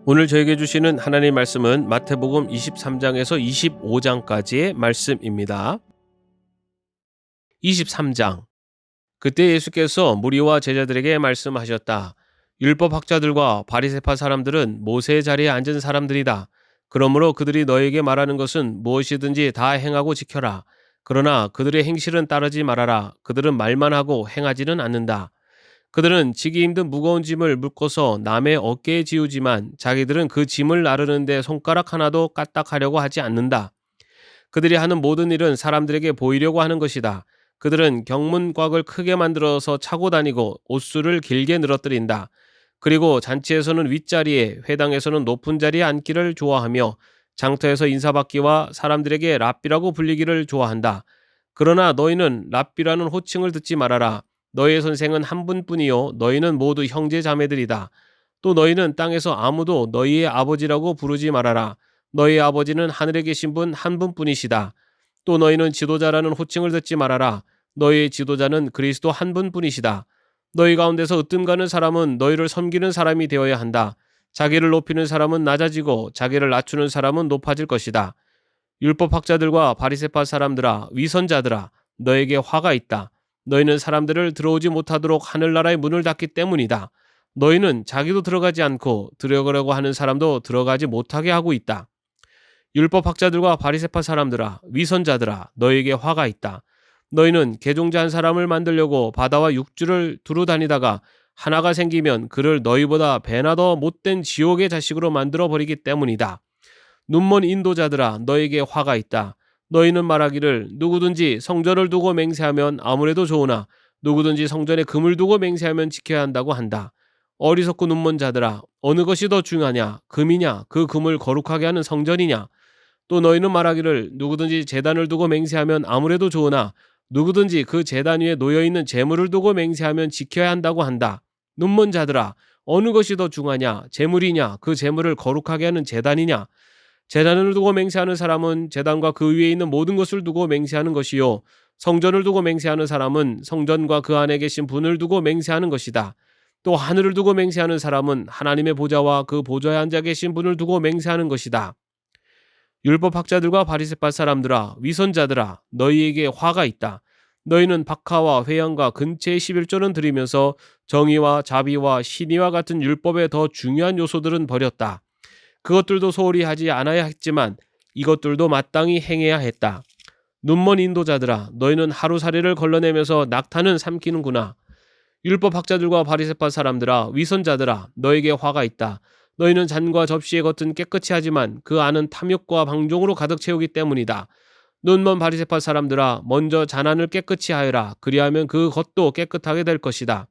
오늘 저에게 주시는 하나님 말씀은 마태복음 23장에서 25장까지의 말씀입니다. 23장. 그때 예수께서 무리와 제자들에게 말씀하셨다. 율법학자들과 바리새파 사람들은 모세의 자리에 앉은 사람들이다. 그러므로 그들이 너에게 말하는 것은 무엇이든지 다 행하고 지켜라. 그러나 그들의 행실은 따르지 말아라. 그들은 말만 하고 행하지는 않는다. 그들은 지기 힘든 무거운 짐을 묶어서 남의 어깨에 지우지만 자기들은 그 짐을 나르는데 손가락 하나도 까딱하려고 하지 않는다. 그들이 하는 모든 일은 사람들에게 보이려고 하는 것이다. 그들은 경문곽을 크게 만들어서 차고 다니고 옷수를 길게 늘어뜨린다. 그리고 잔치에서는 윗자리에, 회당에서는 높은 자리에 앉기를 좋아하며 장터에서 인사받기와 사람들에게 랍비라고 불리기를 좋아한다. 그러나 너희는 랍비라는 호칭을 듣지 말아라. 너희의 선생은 한 분뿐이요 너희는 모두 형제 자매들이다. 또 너희는 땅에서 아무도 너희의 아버지라고 부르지 말아라. 너희의 아버지는 하늘에 계신 분 한 분뿐이시다. 또 너희는 지도자라는 호칭을 듣지 말아라. 너희의 지도자는 그리스도 한 분뿐이시다. 너희 가운데서 으뜸 가는 사람은 너희를 섬기는 사람이 되어야 한다. 자기를 높이는 사람은 낮아지고 자기를 낮추는 사람은 높아질 것이다. 율법학자들과 바리새파 사람들아, 위선자들아, 너에게 화가 있다. 너희는 사람들을 들어오지 못하도록 하늘나라의 문을 닫기 때문이다. 너희는 자기도 들어가지 않고 들어가려고 하는 사람도 들어가지 못하게 하고 있다. 율법학자들과 바리새파 사람들아, 위선자들아, 너희에게 화가 있다. 너희는 개종자 한 사람을 만들려고 바다와 육지를 두루 다니다가 하나가 생기면 그를 너희보다 배나 더 못된 지옥의 자식으로 만들어 버리기 때문이다. 눈먼 인도자들아, 너에게 화가 있다. 너희는 말하기를 누구든지 성전을 두고 맹세하면 아무래도 좋으나 누구든지 성전에 금을 두고 맹세하면 지켜야 한다고 한다. 어리석고 눈먼 자들아, 어느 것이 더 중요하냐? 금이냐? 그 금을 거룩하게 하는 성전이냐? 또 너희는 말하기를 누구든지 제단을 두고 맹세하면 아무래도 좋으나 누구든지 그 제단 위에 놓여있는 재물을 두고 맹세하면 지켜야 한다고 한다. 눈먼 자들아, 어느 것이 더 중하냐? 재물이냐? 그 재물을 거룩하게 하는 제단이냐? 제단을 두고 맹세하는 사람은 제단과 그 위에 있는 모든 것을 두고 맹세하는 것이요, 성전을 두고 맹세하는 사람은 성전과 그 안에 계신 분을 두고 맹세하는 것이다. 또 하늘을 두고 맹세하는 사람은 하나님의 보좌와 그 보좌에 앉아 계신 분을 두고 맹세하는 것이다. 율법학자들과 바리새파 사람들아, 위선자들아, 너희에게 화가 있다. 너희는 박하와 회양과 근체의 11조는 드리면서 정의와 자비와 신의와 같은 율법의 더 중요한 요소들은 버렸다. 그것들도 소홀히 하지 않아야 했지만 이것들도 마땅히 행해야 했다. 눈먼 인도자들아, 너희는 하루살이를 걸러내면서 낙타는 삼키는구나. 율법학자들과 바리새파 사람들아, 위선자들아, 너에게 화가 있다. 너희는 잔과 접시의 겉은 깨끗이 하지만 그 안은 탐욕과 방종으로 가득 채우기 때문이다. 눈먼 바리새파 사람들아, 먼저 잔안을 깨끗이 하여라. 그리하면 그 겉도 깨끗하게 될 것이다.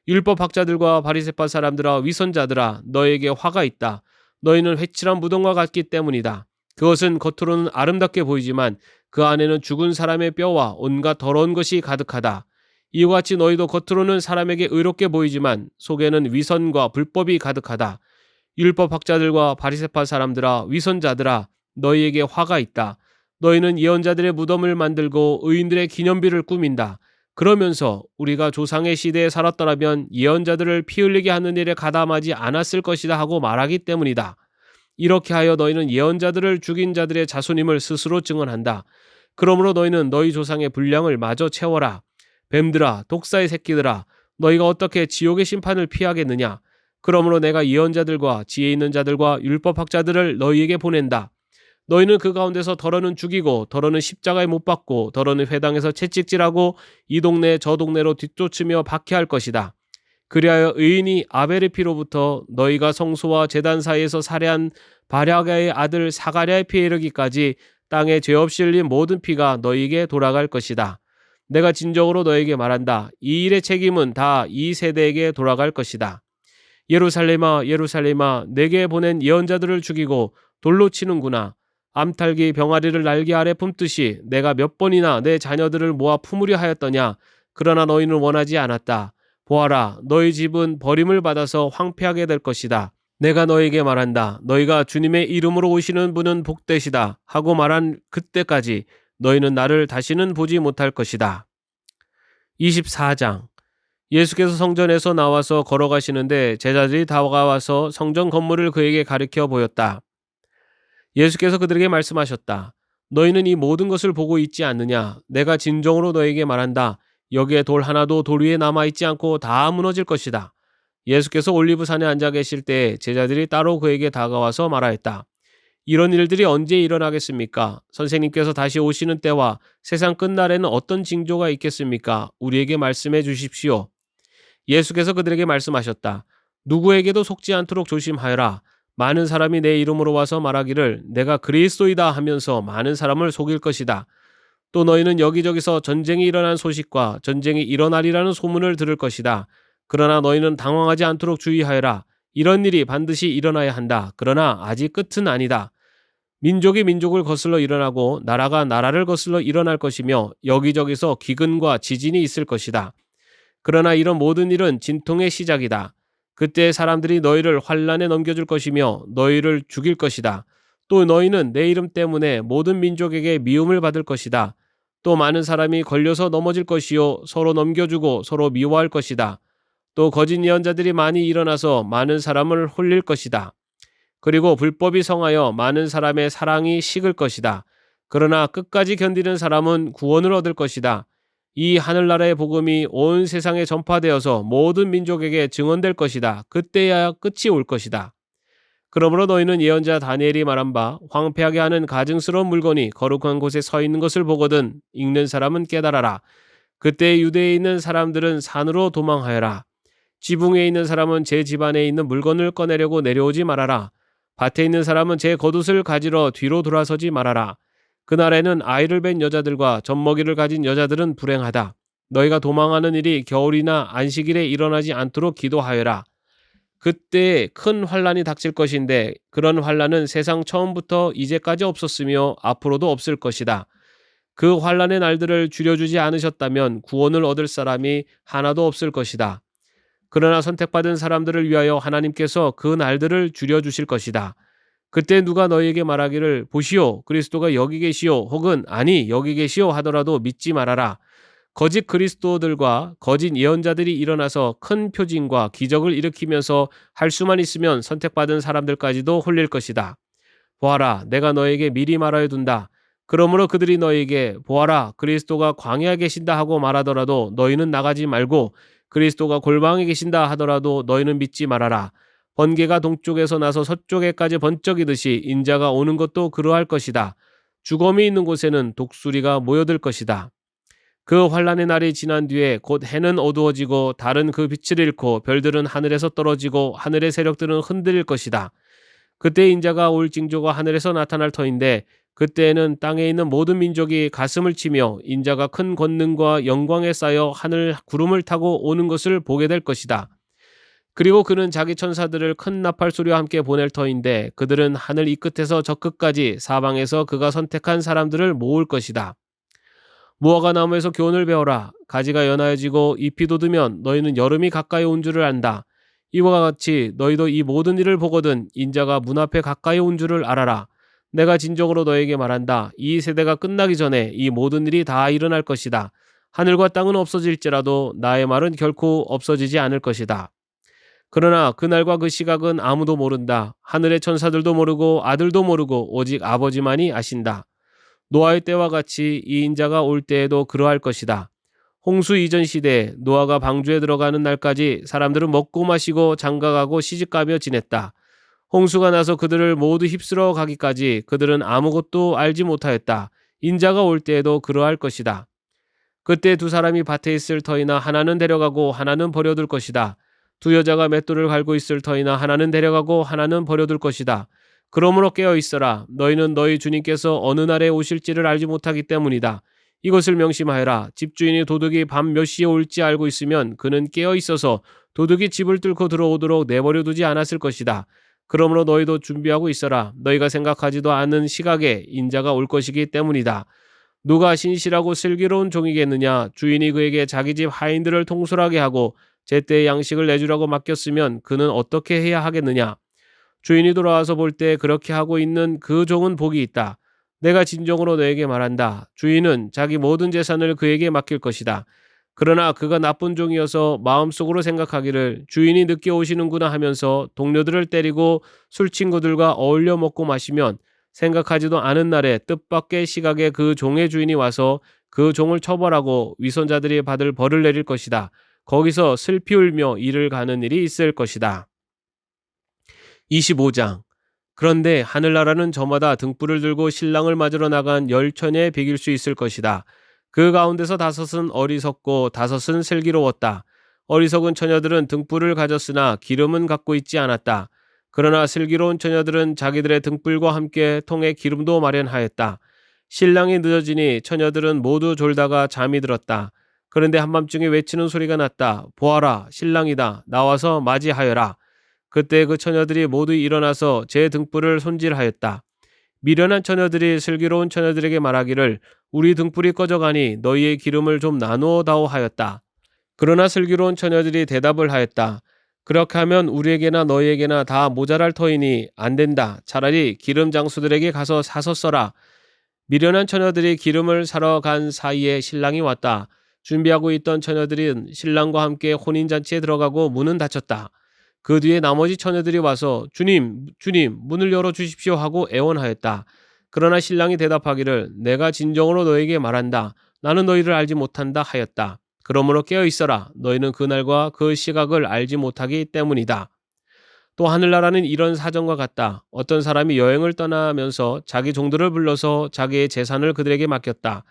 율법학자들과 바리새파 사람들아, 위선자들아, 너에게 화가 있다. 너희는 회칠한 무덤과 같기 때문이다. 그것은 겉으로는 아름답게 보이지만 그 안에는 죽은 사람의 뼈와 온갖 더러운 것이 가득하다. 이와 같이 너희도 겉으로는 사람에게 의롭게 보이지만 속에는 위선과 불법이 가득하다. 율법학자들과 바리새파 사람들아, 위선자들아, 너희에게 화가 있다. 너희는 예언자들의 무덤을 만들고 의인들의 기념비를 꾸민다. 그러면서 우리가 조상의 시대에 살았더라면 예언자들을 피 흘리게 하는 일에 가담하지 않았을 것이다 하고 말하기 때문이다. 이렇게 하여 너희는 예언자들을 죽인 자들의 자손임을 스스로 증언한다. 그러므로 너희는 너희 조상의 분량을 마저 채워라. 뱀들아, 독사의 새끼들아, 너희가 어떻게 지옥의 심판을 피하겠느냐? 그러므로 내가 예언자들과 지혜 있는 자들과 율법학자들을 너희에게 보낸다. 너희는 그 가운데서 더러는 죽이고 더러는 십자가에 못 박고 더러는 회당에서 채찍질하고 이 동네 저 동네로 뒤쫓으며 박해할 것이다. 그리하여 의인이 아벨의 피로부터 너희가 성소와 제단 사이에서 살해한 바랴가의 아들 사가랴의 피에 이르기까지 땅에 죄 없이 흘린 모든 피가 너희에게 돌아갈 것이다. 내가 진정으로 너에게 말한다. 이 일의 책임은 다 이 세대에게 돌아갈 것이다. 예루살렘아, 예루살렘아, 내게 보낸 예언자들을 죽이고 돌로 치는구나. 암탈기 병아리를 날개 아래 품듯이 내가 몇 번이나 내 자녀들을 모아 품으려 하였더냐. 그러나 너희는 원하지 않았다. 보아라, 너희 집은 버림을 받아서 황폐하게 될 것이다. 내가 너에게 말한다. 너희가 주님의 이름으로 오시는 분은 복되시다 하고 말한 그때까지 너희는 나를 다시는 보지 못할 것이다. 24장. 예수께서 성전에서 나와서 걸어가시는데 제자들이 다가와서 성전 건물을 그에게 가리켜 보였다. 예수께서 그들에게 말씀하셨다. 너희는 이 모든 것을 보고 있지 않느냐? 내가 진정으로 너에게 말한다. 여기에 돌 하나도 돌 위에 남아있지 않고 다 무너질 것이다. 예수께서 올리브산에 앉아 계실 때 제자들이 따로 그에게 다가와서 말하였다. 이런 일들이 언제 일어나겠습니까? 선생님께서 다시 오시는 때와 세상 끝날에는 어떤 징조가 있겠습니까? 우리에게 말씀해 주십시오. 예수께서 그들에게 말씀하셨다. 누구에게도 속지 않도록 조심하여라. 많은 사람이 내 이름으로 와서 말하기를 내가 그리스도이다 하면서 많은 사람을 속일 것이다. 또 너희는 여기저기서 전쟁이 일어난 소식과 전쟁이 일어나리라는 소문을 들을 것이다. 그러나 너희는 당황하지 않도록 주의하여라. 이런 일이 반드시 일어나야 한다. 그러나 아직 끝은 아니다. 민족이 민족을 거슬러 일어나고 나라가 나라를 거슬러 일어날 것이며 여기저기서 기근과 지진이 있을 것이다. 그러나 이런 모든 일은 진통의 시작이다. 그때 사람들이 너희를 환란에 넘겨줄 것이며 너희를 죽일 것이다. 또 너희는 내 이름 때문에 모든 민족에게 미움을 받을 것이다. 또 많은 사람이 걸려서 넘어질 것이요 서로 넘겨주고 서로 미워할 것이다. 또 거짓 예언자들이 많이 일어나서 많은 사람을 홀릴 것이다. 그리고 불법이 성하여 많은 사람의 사랑이 식을 것이다. 그러나 끝까지 견디는 사람은 구원을 얻을 것이다. 이 하늘나라의 복음이 온 세상에 전파되어서 모든 민족에게 증언될 것이다. 그때야 끝이 올 것이다. 그러므로 너희는 예언자 다니엘이 말한 바 황폐하게 하는 가증스러운 물건이 거룩한 곳에 서 있는 것을 보거든 읽는 사람은 깨달아라. 그때 유대에 있는 사람들은 산으로 도망하여라. 지붕에 있는 사람은 제 집안에 있는 물건을 꺼내려고 내려오지 말아라. 밭에 있는 사람은 제 겉옷을 가지러 뒤로 돌아서지 말아라. 그날에는 아이를 뵌 여자들과 젖먹이를 가진 여자들은 불행하다. 너희가 도망하는 일이 겨울이나 안식일에 일어나지 않도록 기도하여라. 그때 큰 환란이 닥칠 것인데 그런 환란은 세상 처음부터 이제까지 없었으며 앞으로도 없을 것이다. 그 환란의 날들을 줄여주지 않으셨다면 구원을 얻을 사람이 하나도 없을 것이다. 그러나 선택받은 사람들을 위하여 하나님께서 그 날들을 줄여주실 것이다. 그때 누가 너희에게 말하기를 보시오 그리스도가 여기 계시오 혹은 아니 여기 계시오 하더라도 믿지 말아라. 거짓 그리스도들과 거짓 예언자들이 일어나서 큰 표징과 기적을 일으키면서 할 수만 있으면 선택받은 사람들까지도 홀릴 것이다. 보아라 내가 너에게 미리 말하여 둔다. 그러므로 그들이 너에게 보아라 그리스도가 광야에 계신다 하고 말하더라도 너희는 나가지 말고 그리스도가 골방에 계신다 하더라도 너희는 믿지 말아라. 번개가 동쪽에서 나서 서쪽에까지 번쩍이듯이 인자가 오는 것도 그러할 것이다. 죽음이 있는 곳에는 독수리가 모여들 것이다. 그 환란의 날이 지난 뒤에 곧 해는 어두워지고 달은 그 빛을 잃고 별들은 하늘에서 떨어지고 하늘의 세력들은 흔들릴 것이다. 그때 인자가 올 징조가 하늘에서 나타날 터인데 그때에는 땅에 있는 모든 민족이 가슴을 치며 인자가 큰 권능과 영광에 쌓여 하늘 구름을 타고 오는 것을 보게 될 것이다. 그리고 그는 자기 천사들을 큰 나팔 소리와 함께 보낼 터인데 그들은 하늘 이 끝에서 저 끝까지 사방에서 그가 선택한 사람들을 모을 것이다. 무화과 나무에서 교훈을 배워라. 가지가 연하여지고 잎이 돋으면 너희는 여름이 가까이 온 줄을 안다. 이와 같이 너희도 이 모든 일을 보거든 인자가 문 앞에 가까이 온 줄을 알아라. 내가 진정으로 너에게 말한다. 이 세대가 끝나기 전에 이 모든 일이 다 일어날 것이다. 하늘과 땅은 없어질지라도 나의 말은 결코 없어지지 않을 것이다. 그러나 그날과 그 시각은 아무도 모른다. 하늘의 천사들도 모르고 아들도 모르고 오직 아버지만이 아신다. 노아의 때와 같이 이 인자가 올 때에도 그러할 것이다. 홍수 이전 시대에 노아가 방주에 들어가는 날까지 사람들은 먹고 마시고 장가가고 시집가며 지냈다. 홍수가 나서 그들을 모두 휩쓸어 가기까지 그들은 아무것도 알지 못하였다. 인자가 올 때에도 그러할 것이다. 그때 두 사람이 밭에 있을 터이나 하나는 데려가고 하나는 버려둘 것이다. 두 여자가 맷돌을 갈고 있을 터이나 하나는 데려가고 하나는 버려둘 것이다. 그러므로 깨어 있어라. 너희는 너희 주님께서 어느 날에 오실지를 알지 못하기 때문이다. 이것을 명심하여라. 집주인이 도둑이 밤 몇 시에 올지 알고 있으면 그는 깨어 있어서 도둑이 집을 뚫고 들어오도록 내버려 두지 않았을 것이다. 그러므로 너희도 준비하고 있어라. 너희가 생각하지도 않은 시각에 인자가 올 것이기 때문이다. 누가 신실하고 슬기로운 종이겠느냐. 주인이 그에게 자기 집 하인들을 통솔하게 하고 제때에 양식을 내주라고 맡겼으면 그는 어떻게 해야 하겠느냐. 주인이 돌아와서 볼 때 그렇게 하고 있는 그 종은 복이 있다. 내가 진정으로 너에게 말한다. 주인은 자기 모든 재산을 그에게 맡길 것이다. 그러나 그가 나쁜 종이어서 마음속으로 생각하기를 주인이 늦게 오시는구나 하면서 동료들을 때리고 술 친구들과 어울려 먹고 마시면 생각하지도 않은 날에 뜻밖의 시각에 그 종의 주인이 와서 그 종을 처벌하고 위선자들이 받을 벌을 내릴 것이다. 거기서 슬피 울며 이를 가는 일이 있을 것이다. 25장. 그런데 하늘나라는 저마다 등불을 들고 신랑을 맞으러 나간 10처녀에 비길 수 있을 것이다. 그 가운데서 5은 어리석고 5은 슬기로웠다. 어리석은 처녀들은 등불을 가졌으나 기름은 갖고 있지 않았다. 그러나 슬기로운 처녀들은 자기들의 등불과 함께 통에 기름도 마련하였다. 신랑이 늦어지니 처녀들은 모두 졸다가 잠이 들었다. 그런데 한밤중에 외치는 소리가 났다. 보아라, 신랑이다. 나와서 맞이하여라. 그때 그 처녀들이 모두 일어나서 제 등불을 손질하였다. 미련한 처녀들이 슬기로운 처녀들에게 말하기를 우리 등불이 꺼져가니 너희의 기름을 좀 나누어 다오 하였다. 그러나 슬기로운 처녀들이 대답을 하였다. 그렇게 하면 우리에게나 너희에게나 다 모자랄 터이니 안 된다. 차라리 기름 장수들에게 가서 사서 써라. 미련한 처녀들이 기름을 사러 간 사이에 신랑이 왔다. 준비하고 있던 처녀들은 신랑과 함께 혼인잔치에 들어가고 문은 닫혔다. 그 뒤에 나머지 처녀들이 와서 주님, 주님, 문을 열어주십시오 하고 애원하였다. 그러나 신랑이 대답하기를 내가 진정으로 너에게 말한다. 나는 너희를 알지 못한다 하였다. 그러므로 깨어 있어라. 너희는 그날과 그 시각을 알지 못하기 때문이다. 또 하늘나라는 이런 사정과 같다. 어떤 사람이 여행을 떠나면서 자기 종들을 불러서 자기의 재산을 그들에게 맡겼다.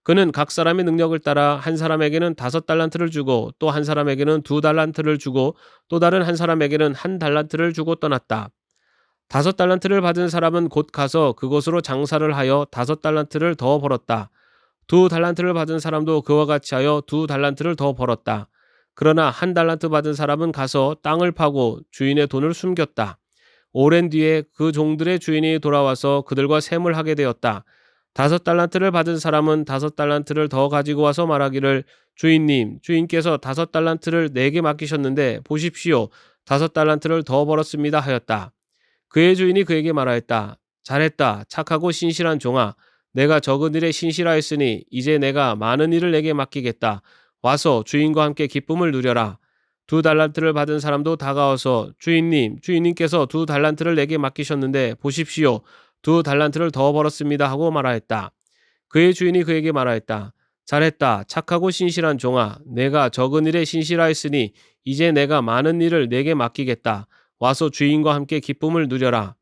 그는 각 사람의 능력을 따라 한 사람에게는 5달란트를 주고 또 한 사람에게는 2달란트를 주고 또 다른 한 사람에게는 1달란트를 주고 떠났다. 5달란트를 받은 사람은 곧 가서 그곳으로 장사를 하여 5달란트를 더 벌었다. 2달란트를 받은 사람도 그와 같이 하여 2달란트를 더 벌었다. 그러나 1달란트 받은 사람은 가서 땅을 파고 주인의 돈을 숨겼다. 오랜 뒤에 그 종들의 주인이 돌아와서 그들과 셈을 하게 되었다. 5달란트를 받은 사람은 5달란트를 더 가지고 와서 말하기를 주인님, 주인께서 5달란트를 내게 맡기셨는데 보십시오. 5달란트를 더 벌었습니다 하였다. 그의 주인이 그에게 말하였다. 잘했다. 착하고 신실한 종아. 내가 적은 일에 신실하였으니 이제 내가 많은 일을 내게 맡기겠다. 와서 주인과 함께 기쁨을 누려라. 2달란트를 받은 사람도 다가와서 주인님, 주인님께서 2달란트를 내게 맡기셨는데 보십시오. 2달란트를 더 벌었습니다 하고 말하였다. 그의 주인이 그에게 말하였다. 잘했다. 착하고 신실한 종아. 내가 적은 일에 신실하였으니 이제 내가 많은 일을 내게 맡기겠다. 와서 주인과 함께 기쁨을 누려라.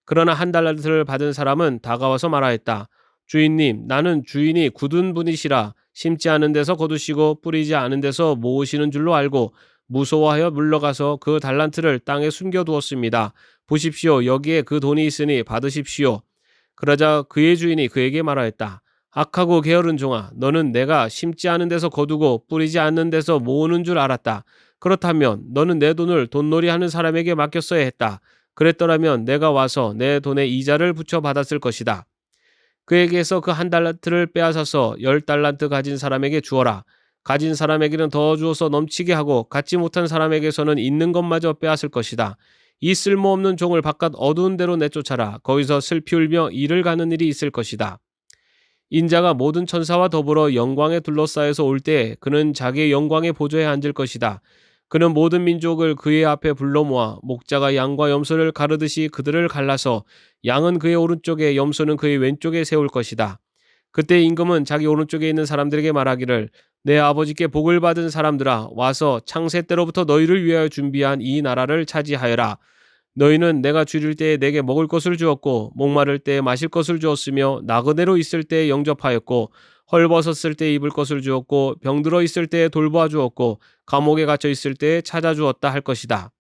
그러나 1달란트를 받은 사람은 다가와서 말하였다. 주인님, 나는 주인이 굳은 분이시라 심지 않은 데서 거두시고 뿌리지 않은 데서 모으시는 줄로 알고 무서워하여 물러가서 그 달란트를 땅에 숨겨두었습니다. 보십시오. 여기에 그 돈이 있으니 받으십시오. 그러자 그의 주인이 그에게 말하였다. 악하고 게으른 종아, 너는 내가 심지 않은 데서 거두고 뿌리지 않는 데서 모으는 줄 알았다. 그렇다면 너는 내 돈을 돈놀이하는 사람에게 맡겼어야 했다. 그랬더라면 내가 와서 내 돈에 이자를 붙여 받았을 것이다. 그에게서 그 1달란트를 빼앗아서 10달란트 가진 사람에게 주어라. 가진 사람에게는 더 주어서 넘치게 하고 갖지 못한 사람에게서는 있는 것마저 빼앗을 것이다. 이 쓸모없는 종을 바깥 어두운 데로 내쫓아라. 거기서 슬피 울며 이를 가는 일이 있을 것이다. 인자가 모든 천사와 더불어 영광에 둘러싸여서 올 때에 그는 자기의 영광의 보좌에 앉을 것이다. 그는 모든 민족을 그의 앞에 불러 모아 목자가 양과 염소를 가르듯이 그들을 갈라서 양은 그의 오른쪽에 염소는 그의 왼쪽에 세울 것이다. 그때 임금은 자기 오른쪽에 있는 사람들에게 말하기를 내 아버지께 복을 받은 사람들아 와서 창세 때로부터 너희를 위하여 준비한 이 나라를 차지하여라. 너희는 내가 줄일 때에 내게 먹을 것을 주었고 목마를 때에 마실 것을 주었으며 나그네로 있을 때에 영접하였고 헐벗었을 때 입을 것을 주었고 병들어 있을 때에 돌보아 주었고 감옥에 갇혀 있을 때에 찾아주었다 할 것이다.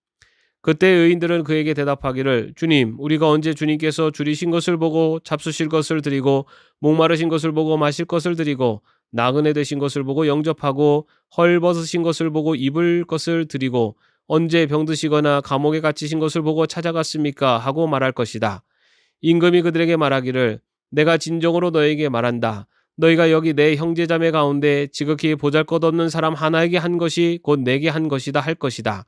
그때 의인들은 그에게 대답하기를 주님, 우리가 언제 주님께서 줄이신 것을 보고 잡수실 것을 드리고 목마르신 것을 보고 마실 것을 드리고 나그네 되신 것을 보고 영접하고 헐벗으신 것을 보고 입을 것을 드리고 언제 병드시거나 감옥에 갇히신 것을 보고 찾아갔습니까? 하고 말할 것이다. 임금이 그들에게 말하기를 내가 진정으로 너에게 말한다. 너희가 여기 내 형제자매 가운데 지극히 보잘것없는 사람 하나에게 한 것이 곧 내게 한 것이다 할 것이다.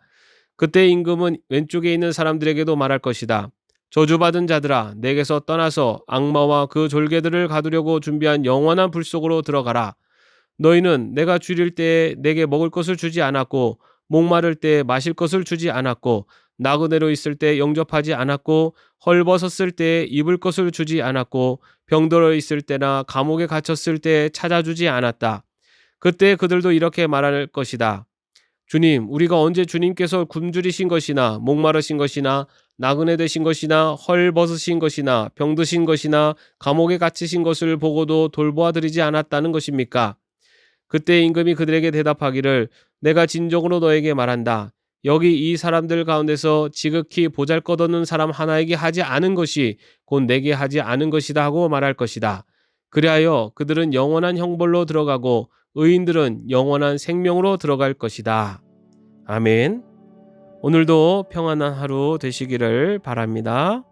그때 임금은 왼쪽에 있는 사람들에게도 말할 것이다. 저주받은 자들아, 내게서 떠나서 악마와 그 졸개들을 가두려고 준비한 영원한 불 속으로 들어가라. 너희는 내가 줄일 때에 내게 먹을 것을 주지 않았고 목마를 때에 마실 것을 주지 않았고 나그네로 있을 때 영접하지 않았고 헐벗었을 때에 입을 것을 주지 않았고 병들어 있을 때나 감옥에 갇혔을 때에 찾아주지 않았다. 그때 그들도 이렇게 말할 것이다. 주님, 우리가 언제 주님께서 굶주리신 것이나 목마르신 것이나 나그네 되신 것이나 헐벗으신 것이나 병드신 것이나 감옥에 갇히신 것을 보고도 돌보아 드리지 않았다는 것입니까? 그때 임금이 그들에게 대답하기를 내가 진정으로 너에게 말한다. 여기 이 사람들 가운데서 지극히 보잘것없는 사람 하나에게 하지 않은 것이 곧 내게 하지 않은 것이다 하고 말할 것이다. 그리하여 그들은 영원한 형벌로 들어가고 의인들은 영원한 생명으로 들어갈 것이다. 아멘. 오늘도 평안한 하루 되시기를 바랍니다.